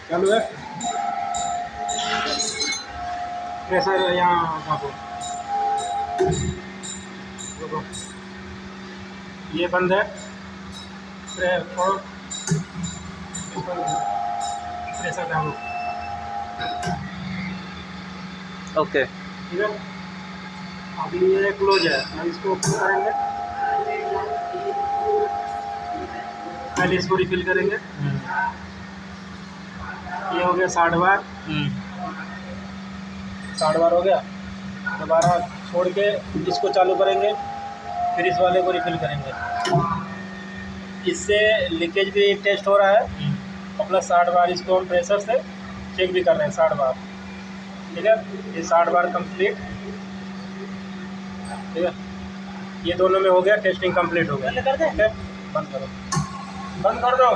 चालू है। प्रेशर यहाँ आपको रुको, ये बंद है। प्रेशर डालो। ओके। ठीक है, अभी ये क्लोज है, हम इसको ओपन करेंगे। पहले इसको रिफिल करेंगे। ये हो गया 60 बार। 60 बार हो गया। दोबारा छोड़ के इसको चालू करेंगे, फिर इस वाले को रिफिल करेंगे। इससे लीकेज भी टेस्ट हो रहा है और प्लस 60 बार इसको हम प्रेशर से चेक भी कर रहे हैं 60 बार। ठीक है, ये 60 बार कंप्लीट। ठीक है, ये दोनों में हो गया, टेस्टिंग कंप्लीट हो गया। ठीक है, बंद करो, बंद कर दो।